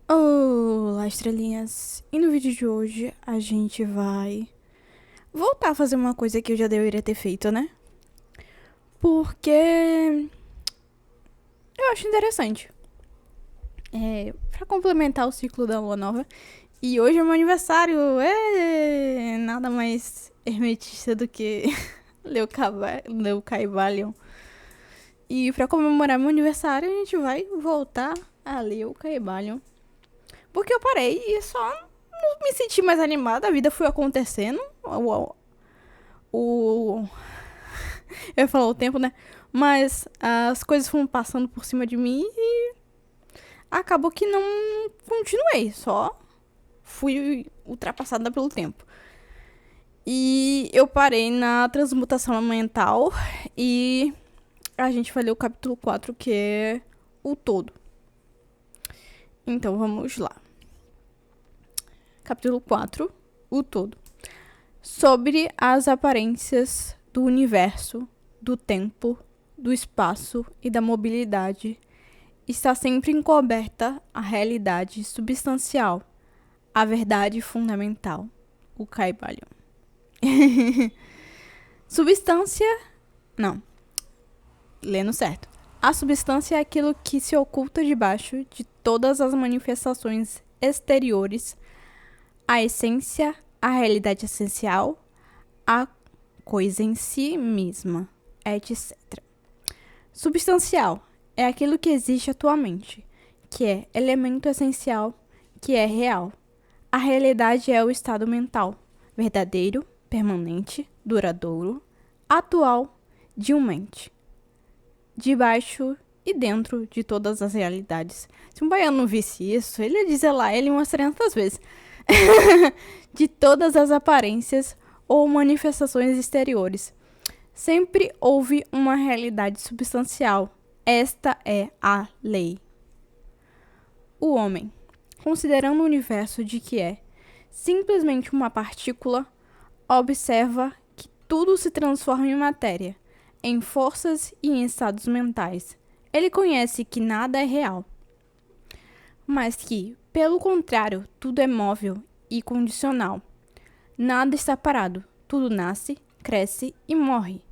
Olá, estrelinhas! E no vídeo de hoje a gente vai voltar a fazer uma coisa que eu já deveria ter feito, né? Porque eu acho interessante. Pra complementar o ciclo da lua nova. E hoje é meu aniversário! Nada mais hermetista do que Leucaivalion. E pra comemorar meu aniversário, a gente vai voltar a Leucaivalion. Porque eu parei e só não me senti mais animada, a vida foi acontecendo. O eu ia falar o tempo, né? Mas as coisas foram passando por cima de mim e acabou que não continuei, só fui ultrapassada pelo tempo. E eu parei na transmutação mental e a gente vai ler o capítulo 4, que é o todo. Então vamos lá. Capítulo 4, o todo. Sobre as aparências do universo, do tempo, do espaço e da mobilidade, está sempre encoberta a realidade substancial, a verdade fundamental, o Caibalion. Substância. Não. Lendo certo. A substância é aquilo que se oculta debaixo de todas as manifestações exteriores, a essência, a realidade essencial, a coisa em si mesma, etc. Substancial é aquilo que existe atualmente, que é elemento essencial, que é real. A realidade é o estado mental, verdadeiro, permanente, duradouro, atual, de um mente. Debaixo e dentro de todas as realidades. Se um baiano não visse isso, ele ia dizer lá ele umas 300 vezes. De todas as aparências ou manifestações exteriores. Sempre houve uma realidade substancial. Esta é a lei. O homem, considerando o universo de que é simplesmente uma partícula, observa que tudo se transforma em matéria, em forças e em estados mentais. Ele conhece que nada é real, mas que, pelo contrário, tudo é móvel e condicional. Nada está parado, tudo nasce, cresce e morre.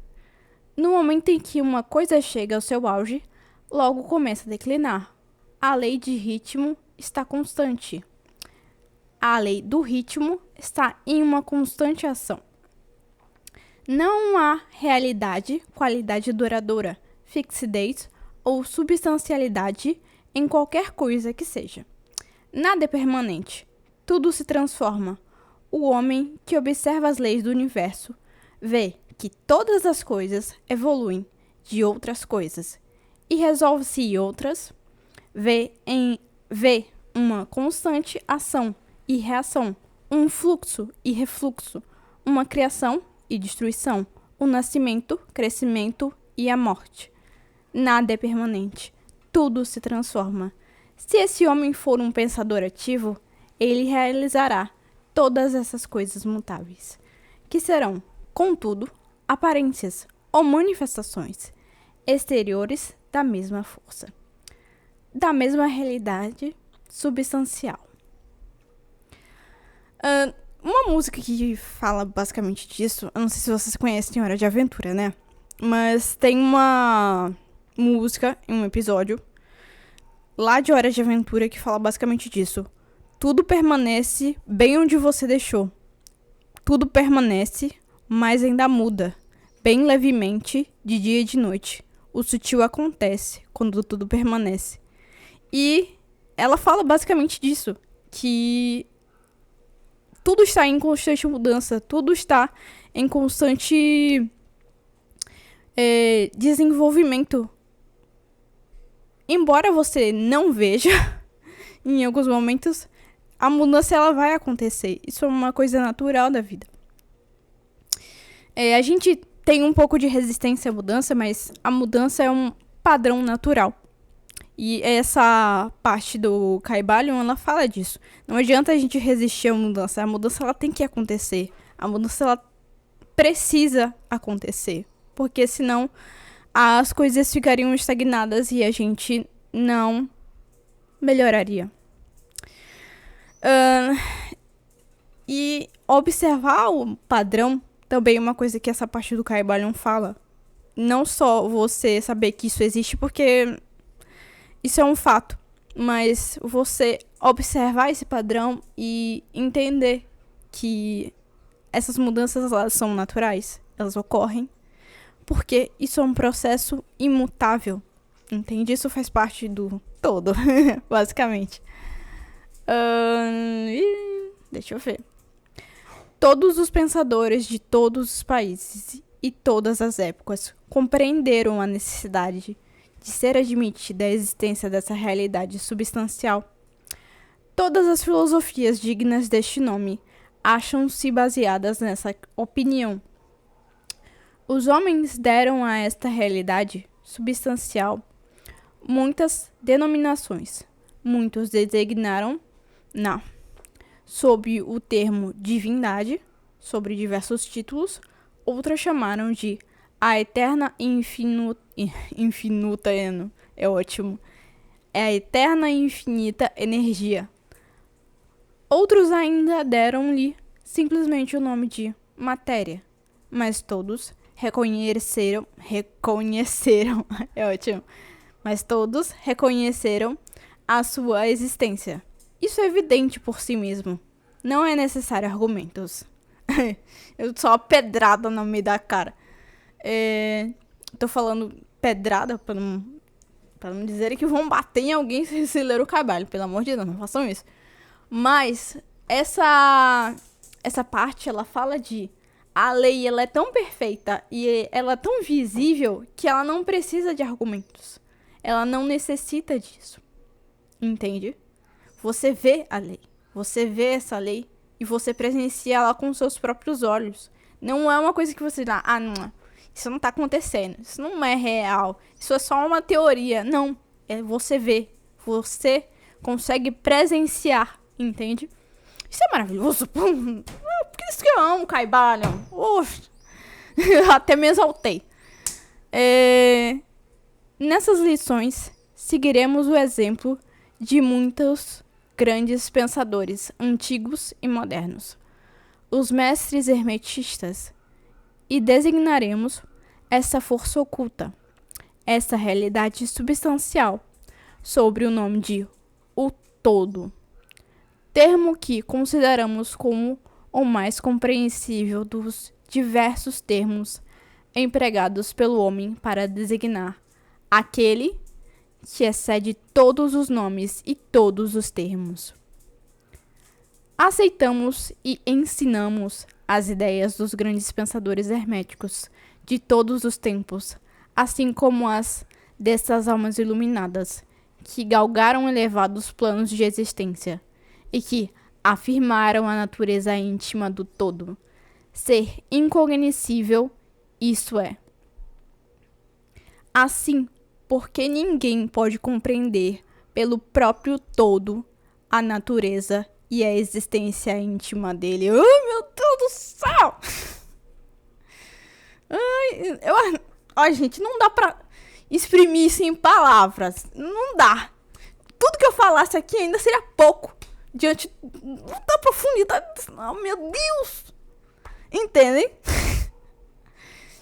No momento em que uma coisa chega ao seu auge, logo começa a declinar. A lei de ritmo está constante. A lei do ritmo está em uma constante ação. Não há realidade, qualidade duradoura, fixidez ou substancialidade em qualquer coisa que seja. Nada é permanente. Tudo se transforma. O homem que observa as leis do universo vê que todas as coisas evoluem de outras coisas e resolve-se em outras, vê uma constante ação e reação, um fluxo e refluxo, uma criação e destruição, o nascimento, crescimento e a morte. Nada é permanente, tudo se transforma. Se esse homem for um pensador ativo, ele realizará todas essas coisas mutáveis, que serão, contudo, aparências ou manifestações exteriores da mesma força, da mesma realidade substancial. Uma música que fala basicamente disso, eu não sei se vocês conhecem Hora de Aventura, né? Mas tem uma música em um episódio lá de Hora de Aventura que fala basicamente disso. Tudo permanece bem onde você deixou. Tudo permanece, mas ainda muda, bem levemente, de dia e de noite. O sutil acontece quando tudo permanece. E ela fala basicamente disso, que tudo está em constante mudança, tudo está em constante desenvolvimento. Embora você não veja, em alguns momentos, a mudança ela vai acontecer. Isso é uma coisa natural da vida. A gente tem um pouco de resistência à mudança, mas a mudança é um padrão natural. E essa parte do Caibalion, ela fala disso. Não adianta a gente resistir à mudança. A mudança ela tem que acontecer. A mudança ela precisa acontecer. Porque senão as coisas ficariam estagnadas e a gente não melhoraria. E observar o padrão também é uma coisa que essa parte do Caibalion fala. Não só você saber que isso existe, porque isso é um fato, mas você observar esse padrão e entender que essas mudanças elas são naturais, elas ocorrem, porque isso é um processo imutável, entende? Isso faz parte do todo, basicamente. Deixa eu ver. Todos os pensadores de todos os países e todas as épocas compreenderam a necessidade de ser admitida a existência dessa realidade substancial. Todas as filosofias dignas deste nome acham-se baseadas nessa opinião. Os homens deram a esta realidade substancial muitas denominações. Muitos designaram sob o termo divindade, sobre diversos títulos. Outros chamaram de a eterna infinita, é ótimo. É a eterna e infinita energia. Outros ainda deram-lhe simplesmente o nome de matéria, mas todos reconheceram, é ótimo, mas todos reconheceram a sua existência. Isso é evidente por si mesmo. Não é necessário argumentos. Eu só uma pedrada no meio da cara. Tô falando pedrada pra não dizerem que vão bater em alguém se ler o Caibalion. Pelo amor de Deus, não façam isso. Mas essa parte, ela fala de a lei, ela é tão perfeita e ela é tão visível que ela não precisa de argumentos. Ela não necessita disso. Entende? Você vê a lei. Você vê essa lei e você presencia ela com seus próprios olhos. Não é uma coisa que você dá, não, isso não tá acontecendo. Isso não é real. Isso é só uma teoria. Não. É você vê. Você consegue presenciar. Entende? Isso é maravilhoso. Por isso que eu amo Caibalion. Até me exaltei. Nessas lições, seguiremos o exemplo de muitos grandes pensadores, antigos e modernos, os mestres hermetistas, e designaremos essa força oculta, essa realidade substancial, sobre o nome de o todo, termo que consideramos como o mais compreensível dos diversos termos empregados pelo homem para designar aquele que excede todos os nomes e todos os termos. Aceitamos e ensinamos as ideias dos grandes pensadores herméticos de todos os tempos, assim como as dessas almas iluminadas, que galgaram elevados planos de existência e que afirmaram a natureza íntima do todo, ser incognoscível, isso é. Assim, porque ninguém pode compreender pelo próprio todo a natureza e a existência íntima dele. Meu Deus do céu! Gente, não dá pra exprimir isso em palavras. Não dá. Tudo que eu falasse aqui ainda seria pouco diante da profundidade. Oh, meu Deus! Entendem?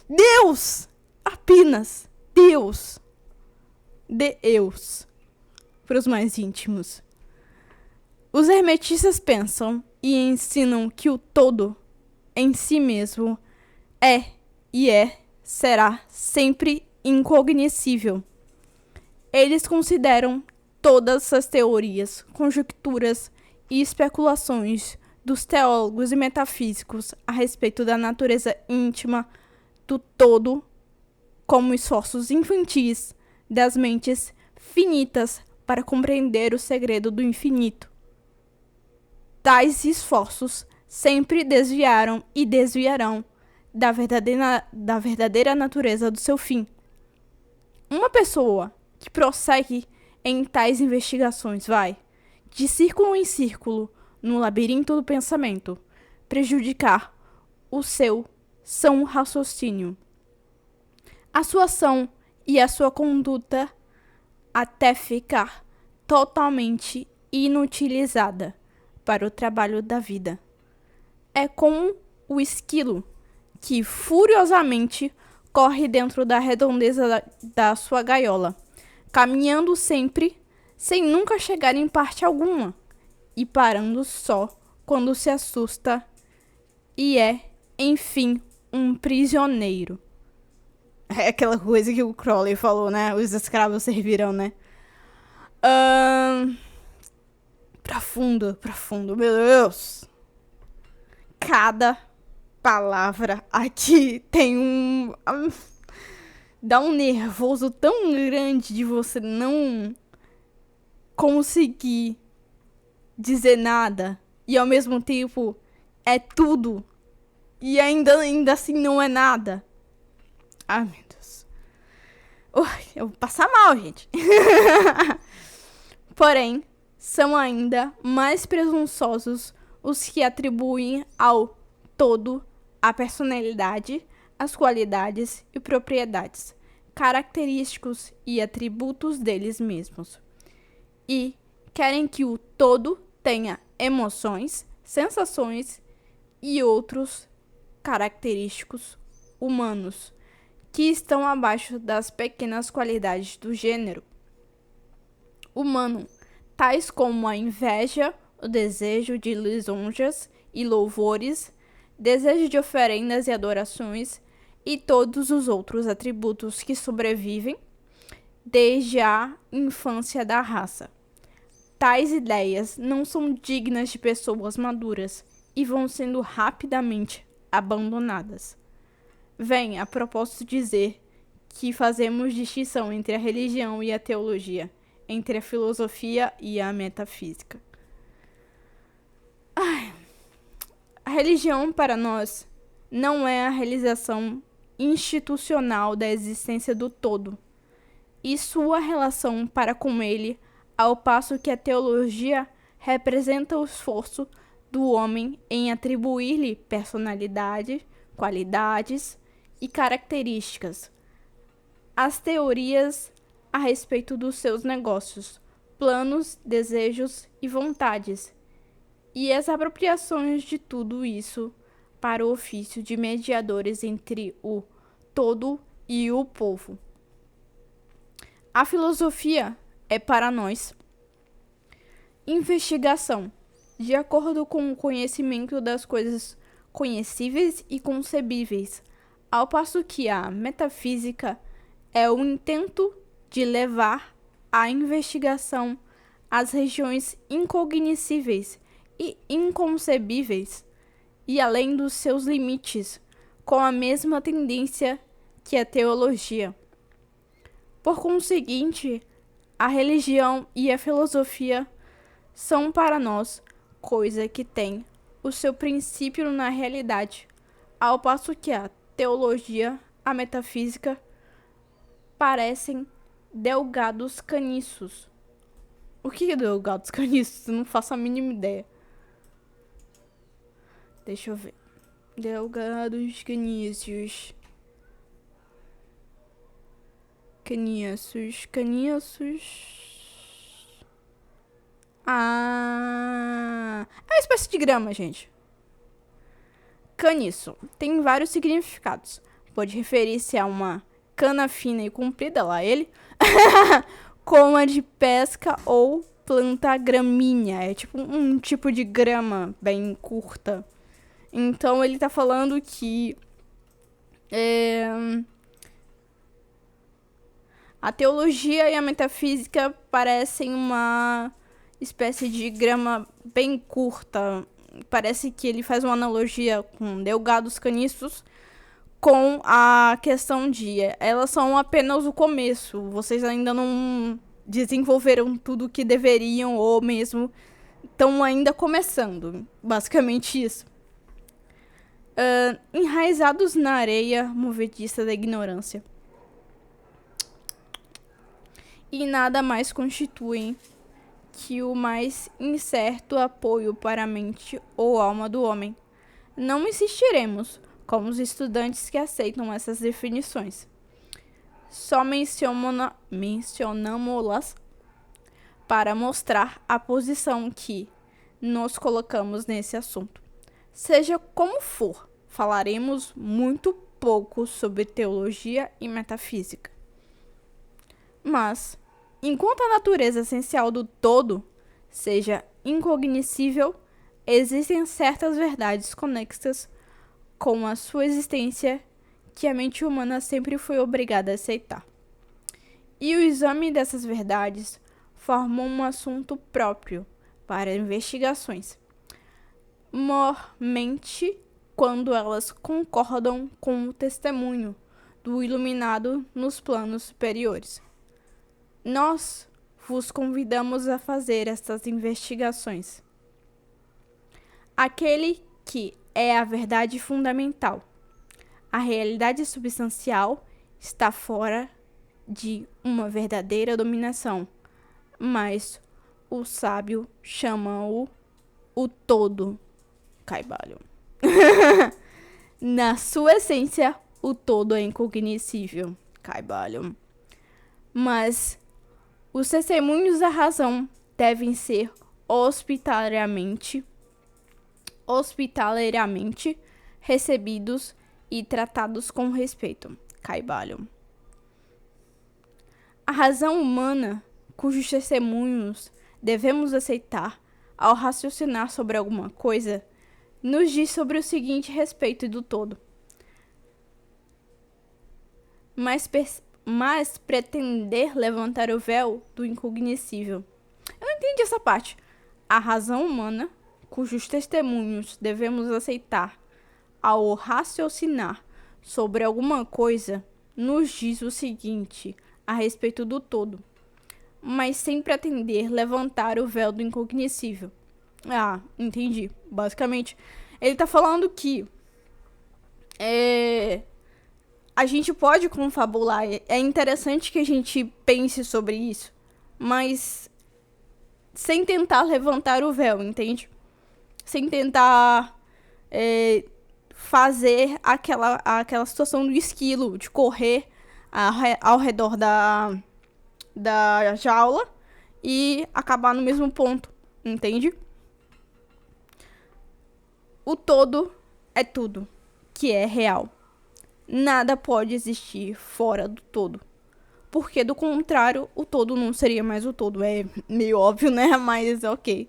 Deus! Apenas Deus. Deus. Para os mais íntimos. Os hermetistas pensam e ensinam que o todo, em si mesmo, será sempre incognoscível. Eles consideram todas as teorias, conjecturas e especulações dos teólogos e metafísicos a respeito da natureza íntima do todo como esforços infantis das mentes finitas para compreender o segredo do infinito. Tais esforços sempre desviaram e desviarão da verdadeira natureza do seu fim. Uma pessoa que prossegue em tais investigações vai, de círculo em círculo, no labirinto do pensamento, prejudicar o seu são raciocínio, a sua ação e a sua conduta, até ficar totalmente inutilizada para o trabalho da vida. É como o esquilo, que furiosamente corre dentro da redondeza da sua gaiola, caminhando sempre, sem nunca chegar em parte alguma, e parando só quando se assusta e é, enfim, um prisioneiro. É aquela coisa que o Crowley falou, né? Os escravos servirão, né? Profundo, meu Deus. Cada palavra aqui tem dá um nervoso tão grande de você não conseguir dizer nada. E ao mesmo tempo é tudo. E ainda assim não é nada. Ai, meu Deus. Eu vou passar mal, gente. Porém, são ainda mais presunçosos os que atribuem ao todo a personalidade, as qualidades e propriedades, característicos e atributos deles mesmos. E querem que o todo tenha emoções, sensações e outros característicos humanos que estão abaixo das pequenas qualidades do gênero humano, tais como a inveja, o desejo de lisonjas e louvores, desejo de oferendas e adorações e todos os outros atributos que sobrevivem desde a infância da raça. Tais ideias não são dignas de pessoas maduras e vão sendo rapidamente abandonadas. Vem a propósito dizer que fazemos distinção entre a religião e a teologia, entre a filosofia e a metafísica. A religião, para nós, não é a realização institucional da existência do todo e sua relação para com ele, ao passo que a teologia representa o esforço do homem em atribuir-lhe personalidade, qualidades e características. As teorias a respeito dos seus negócios, planos, desejos e vontades, e as apropriações de tudo isso para o ofício de mediadores entre o todo e o povo. A filosofia é para nós investigação, de acordo com o conhecimento das coisas conhecíveis e concebíveis, ao passo que a metafísica é o intento de levar a investigação às regiões incognoscíveis e inconcebíveis e além dos seus limites, com a mesma tendência que a teologia. Por conseguinte, a religião e a filosofia são para nós coisa que tem o seu princípio na realidade, ao passo que a teologia, a metafísica, parecem delgados caniços. O que é delgados caniços? Eu não faço a mínima ideia. Deixa eu ver. Delgados caniços. Caniços. É uma espécie de grama, gente. Caniço tem vários significados. Pode referir-se a uma cana fina e comprida, lá ele, como a de pesca ou planta gramínea. É tipo um tipo de grama bem curta. Então ele tá falando que a teologia e a metafísica parecem uma espécie de grama bem curta. Parece que ele faz uma analogia com delgados caniços com a questão de elas são apenas o começo. Vocês ainda não desenvolveram tudo o que deveriam ou mesmo estão ainda começando. Basicamente isso. Enraizados na areia movediça da ignorância. E nada mais constituem que o mais incerto apoio para a mente ou alma do homem. Não insistiremos, como os estudantes que aceitam essas definições. Só mencionamos-las para mostrar a posição que, nos colocamos nesse assunto. Seja como for, falaremos muito pouco sobre teologia e metafísica. Mas, enquanto a natureza essencial do todo seja incognoscível, existem certas verdades conexas com a sua existência que a mente humana sempre foi obrigada a aceitar. E o exame dessas verdades forma um assunto próprio para investigações, mormente quando elas concordam com o testemunho do iluminado nos planos superiores. Nós vos convidamos a fazer estas investigações. Aquele que é a verdade fundamental, a realidade substancial, está fora de uma verdadeira dominação, mas o sábio chama-o o todo. Caibalho. Na sua essência, o todo é incognoscível. Caibalho. Mas os testemunhos da razão devem ser hospitaleiramente recebidos e tratados com respeito. Caibalho. A razão humana, cujos testemunhos devemos aceitar ao raciocinar sobre alguma coisa, nos diz sobre o seguinte respeito do todo. Mas pretender levantar o véu do incognoscível. Eu não entendi essa parte. A razão humana, cujos testemunhos devemos aceitar ao raciocinar sobre alguma coisa, nos diz o seguinte a respeito do todo, mas sem pretender levantar o véu do incognoscível. Ah, entendi. Basicamente, ele tá falando que a gente pode confabular. É interessante que a gente pense sobre isso, mas sem tentar levantar o véu, entende? Sem tentar fazer aquela situação do esquilo, de correr ao redor da jaula e acabar no mesmo ponto, entende? O todo é tudo que é real. Nada pode existir fora do todo. Porque, do contrário, o todo não seria mais o todo. É meio óbvio, né? Mas ok.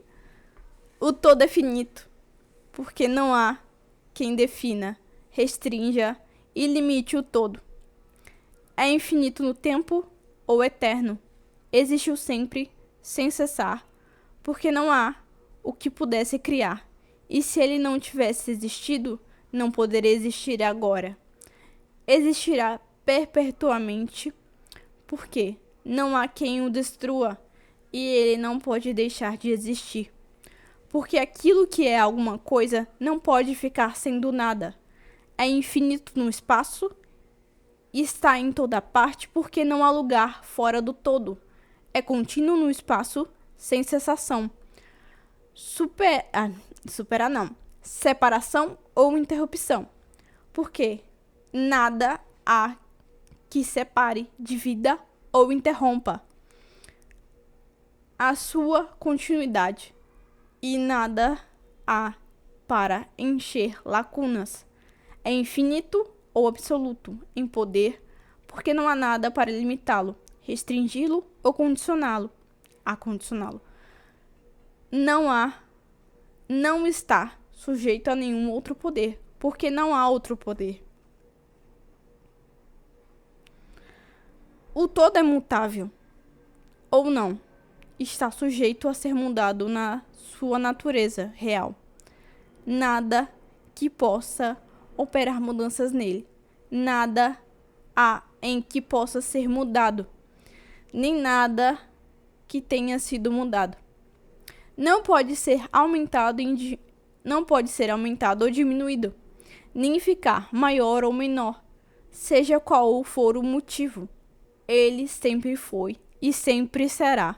O todo é finito. Porque não há quem defina, restrinja e limite o todo. É infinito no tempo ou eterno. Existiu sempre, sem cessar. Porque não há o que pudesse criar. E se ele não tivesse existido, não poderia existir agora. Existirá perpetuamente, porque não há quem o destrua, e ele não pode deixar de existir. Porque aquilo que é alguma coisa não pode ficar sendo nada. É infinito no espaço, está em toda parte, porque não há lugar fora do todo. É contínuo no espaço, sem cessação. Superar não. Separação ou interrupção. Porque nada há que separe, divida ou interrompa a sua continuidade. E nada há para encher lacunas. É infinito ou absoluto em poder, porque não há nada para limitá-lo, restringi-lo ou condicioná-lo. Não está sujeito a nenhum outro poder, porque não há outro poder. O todo é mutável, ou não, está sujeito a ser mudado na sua natureza real. Nada que possa operar mudanças nele. Nada há em que possa ser mudado, nem nada que tenha sido mudado. Não pode ser aumentado ou diminuído, nem ficar maior ou menor, seja qual for o motivo. Ele sempre foi e sempre será,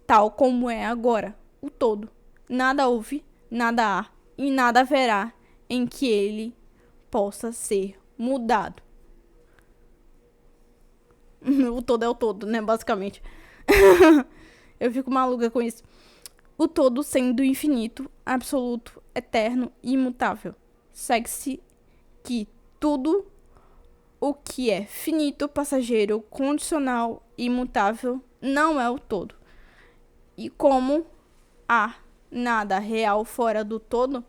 tal como é agora, o todo. Nada houve, nada há e nada haverá em que ele possa ser mudado. O todo é o todo, né, basicamente. Eu fico maluca com isso. o todo sendo infinito, absoluto, eterno e imutável. Segue-se que tudo o que é finito, passageiro, condicional e imutável não é o todo. E como há nada real fora do todo,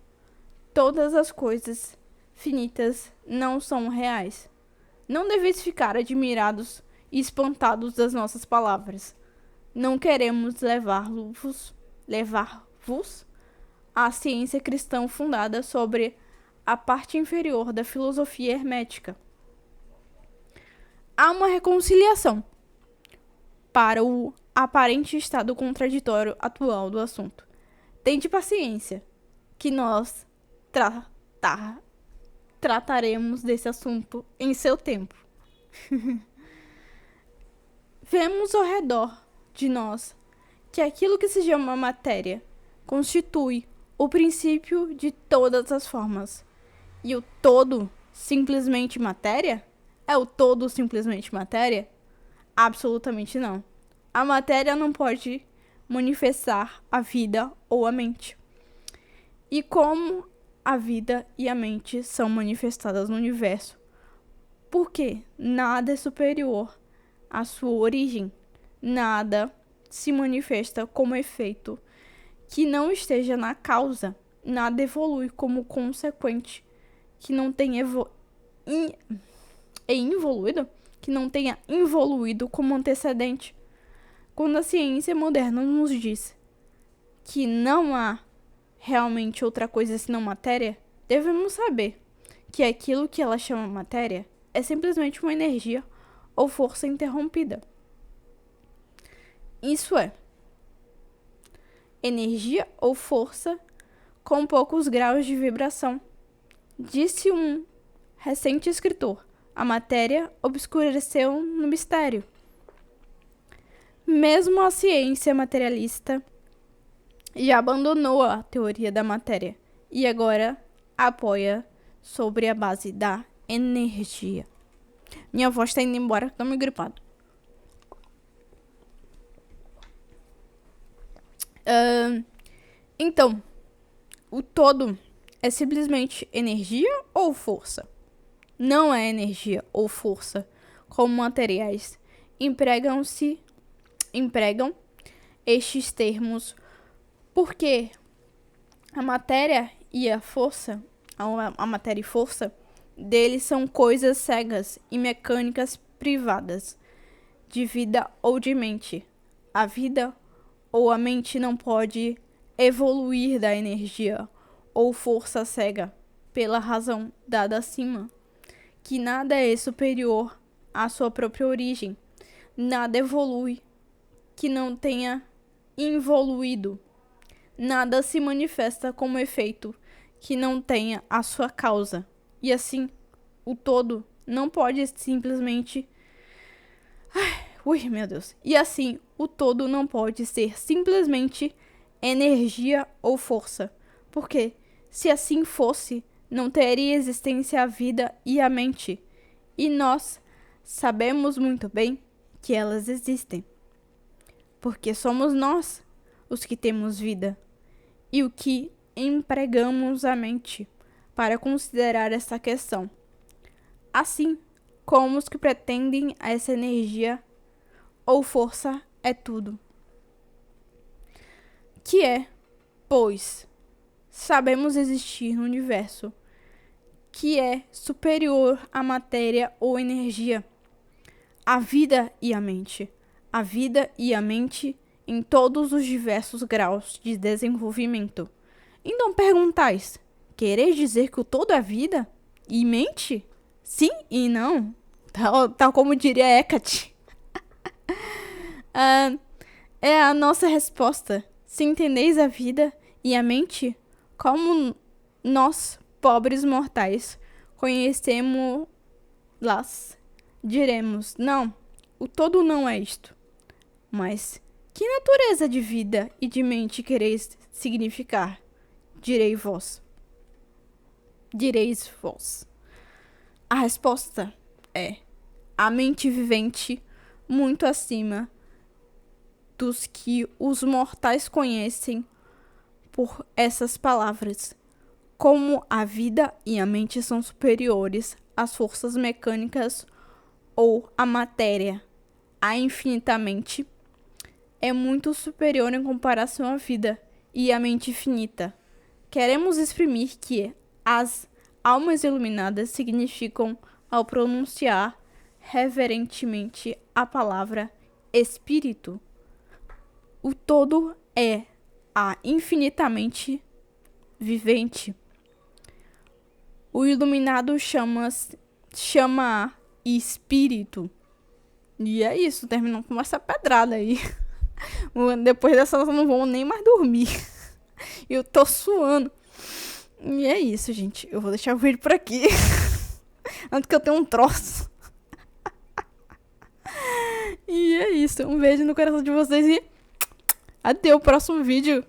todas as coisas finitas não são reais. Não deveis ficar admirados e espantados das nossas palavras. Não queremos levar-vos à ciência cristã fundada sobre a parte inferior da filosofia hermética. Há uma reconciliação para o aparente estado contraditório atual do assunto. Tende paciência, que nós trataremos desse assunto em seu tempo. Vemos ao redor de nós que aquilo que se chama matéria constitui o princípio de todas as formas. E o todo simplesmente matéria? É o todo simplesmente matéria? Absolutamente não. A matéria não pode manifestar a vida ou a mente. E como a vida e a mente são manifestadas no universo? Porque nada é superior à sua origem. Nada se manifesta como efeito que não esteja na causa. Nada evolui como consequente que não tenha involuído, que não tenha involuído como antecedente. Quando a ciência moderna nos diz que não há realmente outra coisa senão matéria, devemos saber que aquilo que ela chama matéria é simplesmente uma energia ou força interrompida. Isso é, energia ou força com poucos graus de vibração. Disse um recente escritor: a matéria obscureceu no mistério. Mesmo a ciência materialista já abandonou a teoria da matéria e agora apoia sobre a base da energia. Minha voz está indo embora, tô meio gripado. Então, o todo é simplesmente energia ou força? Não é energia ou força como materiais empregam estes termos porque a matéria e a força, a matéria e força deles são coisas cegas e mecânicas privadas de vida ou de mente. A vida ou a mente não pode evoluir da energia ou força cega pela razão dada acima, que nada é superior à sua própria origem. Nada evolui que não tenha involuído. Nada se manifesta como efeito que não tenha a sua causa. E assim, o todo não pode simplesmente... meu Deus. E assim, o todo não pode ser simplesmente energia ou força. Porque, se assim fosse, não teria existência a vida e a mente. E nós sabemos muito bem que elas existem. Porque somos nós os que temos vida e o que empregamos a mente para considerar essa questão. Assim como os que pretendem essa energia ou força é tudo. Que é, pois, sabemos existir no universo, que é superior à matéria ou energia, a vida e a mente. A vida e a mente em todos os diversos graus de desenvolvimento. Então perguntais, quereis dizer que o todo é vida e mente? Sim e não, tal como diria Hecate. É a nossa resposta. Se entendeis a vida e a mente, como nós, pobres mortais, conhecemos-las, diremos, não, o todo não é isto. Mas que natureza de vida e de mente quereis significar? Direis vós. A resposta é a mente vivente muito acima dos que os mortais conhecem por essas palavras. Como a vida e a mente são superiores às forças mecânicas ou à matéria, a infinitamente é muito superior em comparação à vida e à mente finita. Queremos exprimir que as almas iluminadas significam, ao pronunciar reverentemente a palavra espírito, o todo é a infinitamente vivente. O iluminado chama espírito. E é isso, terminamos com essa pedrada aí. Depois dessa eu não vou nem mais dormir. Eu tô suando. E é isso, gente. Eu vou deixar o vídeo por aqui. Antes que eu tenha um troço. E é isso. Um beijo no coração de vocês e até o próximo vídeo.